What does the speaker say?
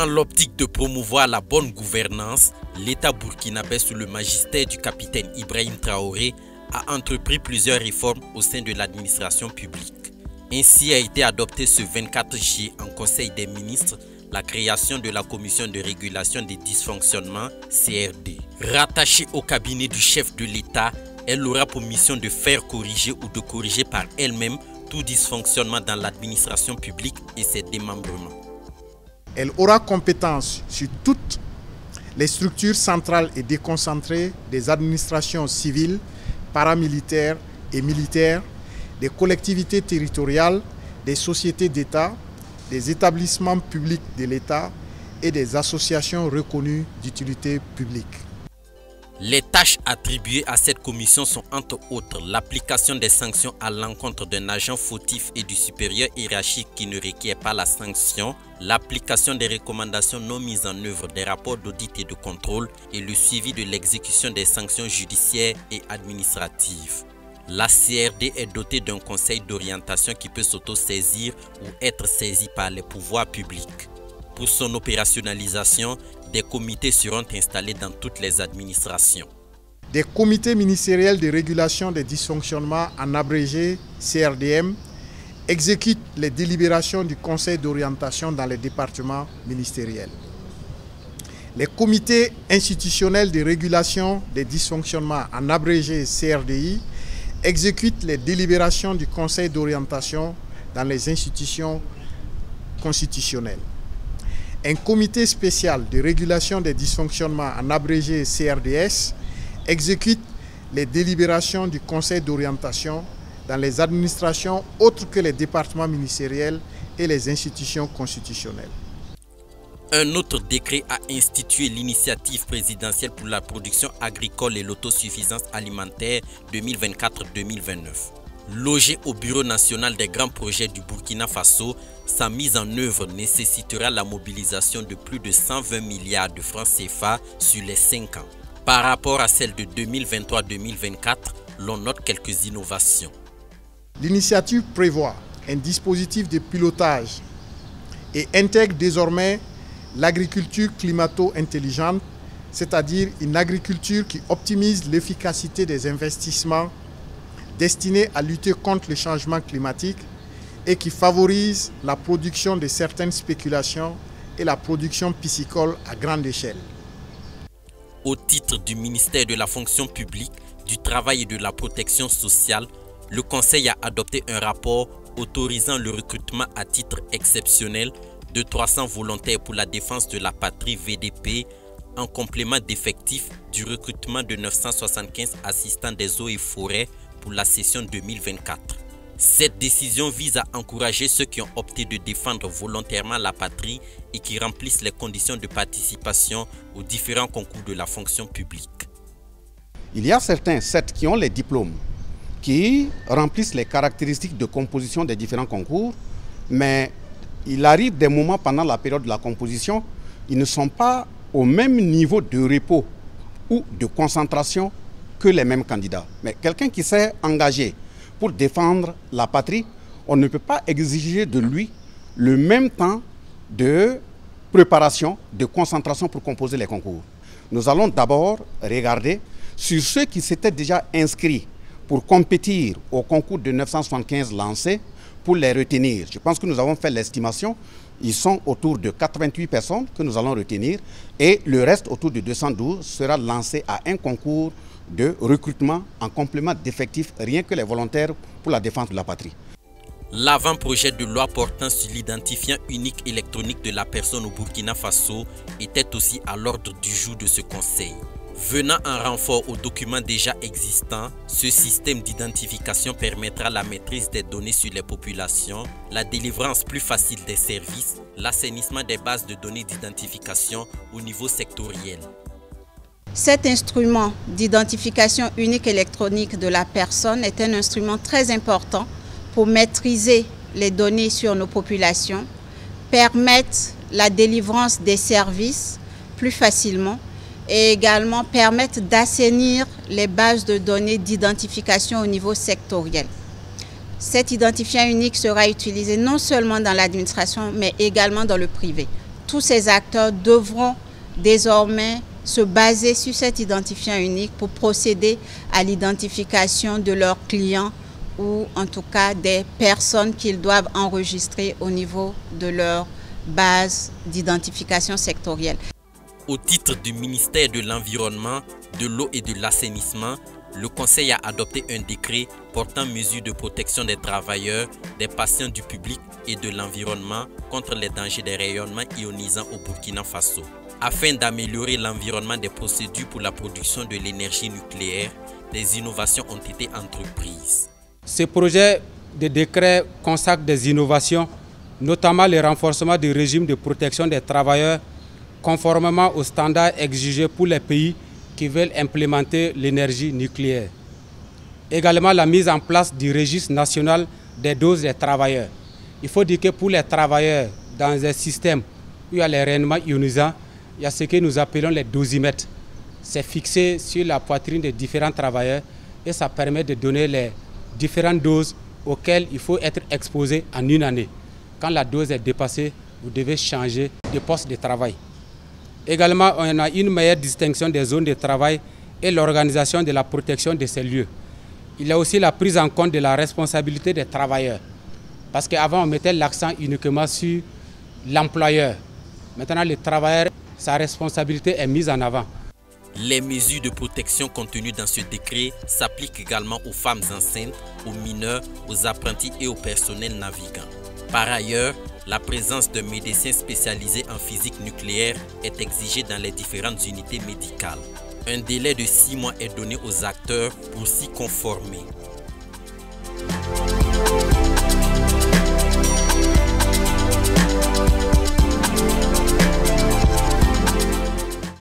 Dans l'optique de promouvoir la bonne gouvernance, l'État burkinabé sous le magistère du capitaine Ibrahim Traoré a entrepris plusieurs réformes au sein de l'administration publique. Ainsi a été adopté ce 24 juillet en Conseil des ministres la création de la Commission de régulation des dysfonctionnements CRD. Rattachée au cabinet du chef de l'État, elle aura pour mission de faire corriger ou de corriger par elle-même tout dysfonctionnement dans l'administration publique et ses démembrements. Elle aura compétence sur toutes les structures centrales et déconcentrées des administrations civiles, paramilitaires et militaires, des collectivités territoriales, des sociétés d'État, des établissements publics de l'État et des associations reconnues d'utilité publique. Les tâches attribuées à cette commission sont entre autres l'application des sanctions à l'encontre d'un agent fautif et du supérieur hiérarchique qui ne requiert pas la sanction, l'application des recommandations non mises en œuvre des rapports d'audit et de contrôle et le suivi de l'exécution des sanctions judiciaires et administratives. La CRD est dotée d'un conseil d'orientation qui peut s'auto-saisir ou être saisi par les pouvoirs publics. Pour son opérationnalisation, des comités seront installés dans toutes les administrations. Des comités ministériels de régulation des dysfonctionnements, en abrégé CRDM, exécutent les délibérations du conseil d'orientation dans les départements ministériels. Les comités institutionnels de régulation des dysfonctionnements, en abrégé CRDI, exécutent les délibérations du conseil d'orientation dans les institutions constitutionnelles. Un comité spécial de régulation des dysfonctionnements, en abrégé CRDS, exécute les délibérations du conseil d'orientation dans les administrations autres que les départements ministériels et les institutions constitutionnelles. Un autre décret a institué l'initiative présidentielle pour la production agricole et l'autosuffisance alimentaire 2024-2029. Logé au Bureau national des grands projets du Burkina Faso, sa mise en œuvre nécessitera la mobilisation de plus de 120 milliards de francs CFA sur les 5 ans. Par rapport à celle de 2023-2024, l'on note quelques innovations. L'initiative prévoit un dispositif de pilotage et intègre désormais l'agriculture climato-intelligente, c'est-à-dire une agriculture qui optimise l'efficacité des investissements destinés à lutter contre le changement climatique et qui favorise la production de certaines spéculations et la production piscicole à grande échelle. Au titre du ministère de la fonction publique, du travail et de la protection sociale, le Conseil a adopté un rapport autorisant le recrutement à titre exceptionnel de 300 volontaires pour la défense de la patrie VDP en complément d'effectifs du recrutement de 975 assistants des eaux et forêts pour la session 2024. Cette décision vise à encourager ceux qui ont opté de défendre volontairement la patrie et qui remplissent les conditions de participation aux différents concours de la fonction publique. Il y a certains, certes, qui ont les diplômes, qui remplissent les caractéristiques de composition des différents concours, mais il arrive des moments pendant la période de la composition, ils ne sont pas au même niveau de repos ou de concentration que les mêmes candidats. Mais quelqu'un qui s'est engagé pour défendre la patrie, on ne peut pas exiger de lui le même temps de préparation, de concentration pour composer les concours. Nous allons d'abord regarder sur ceux qui s'étaient déjà inscrits pour compétir au concours de 975 lancés, pour les retenir. Je pense que nous avons fait l'estimation. Ils sont autour de 88 personnes que nous allons retenir et le reste, autour de 212, sera lancé à un concours de recrutement en complément d'effectifs, rien que les volontaires pour la défense de la patrie. L'avant-projet de loi portant sur l'identifiant unique électronique de la personne au Burkina Faso était aussi à l'ordre du jour de ce conseil. Venant en renfort aux documents déjà existants, ce système d'identification permettra la maîtrise des données sur les populations, la délivrance plus facile des services, l'assainissement des bases de données d'identification au niveau sectoriel. Cet instrument d'identification unique électronique de la personne est un instrument très important pour maîtriser les données sur nos populations, permettre la délivrance des services plus facilement et également permettre d'assainir les bases de données d'identification au niveau sectoriel. Cet identifiant unique sera utilisé non seulement dans l'administration, mais également dans le privé. tous ces acteurs devront désormais se baser sur cet identifiant unique pour procéder à l'identification de leurs clients ou en tout cas des personnes qu'ils doivent enregistrer au niveau de leur base d'identification sectorielle. Au titre du ministère de l'Environnement, de l'Eau et de l'Assainissement, le Conseil a adopté un décret portant mesures de protection des travailleurs, des patients du public et de l'environnement contre les dangers des rayonnements ionisants au Burkina Faso. Afin d'améliorer l'environnement des procédures pour la production de l'énergie nucléaire, des innovations ont été entreprises. Ce projet de décret consacre des innovations, notamment le renforcement du régime de protection des travailleurs, conformément aux standards exigés pour les pays qui veulent implémenter l'énergie nucléaire. Également la mise en place du registre national des doses des travailleurs. Il faut dire que pour les travailleurs, dans un système où il y a les rayonnements ionisants, il y a ce que nous appelons les dosimètres. C'est fixé sur la poitrine des différents travailleurs et ça permet de donner les différentes doses auxquelles il faut être exposé en une année. Quand la dose est dépassée, vous devez changer de poste de travail. Également, on a une meilleure distinction des zones de travail et l'organisation de la protection de ces lieux. Il y a aussi la prise en compte de la responsabilité des travailleurs. Parce qu'avant, on mettait l'accent uniquement sur l'employeur. Maintenant, le travailleur, sa responsabilité est mise en avant. Les mesures de protection contenues dans ce décret s'appliquent également aux femmes enceintes, aux mineurs, aux apprentis et au personnel navigant. Par ailleurs, la présence d'un médecin spécialisé en physique nucléaire est exigée dans les différentes unités médicales. Un délai de 6 mois est donné aux acteurs pour s'y conformer.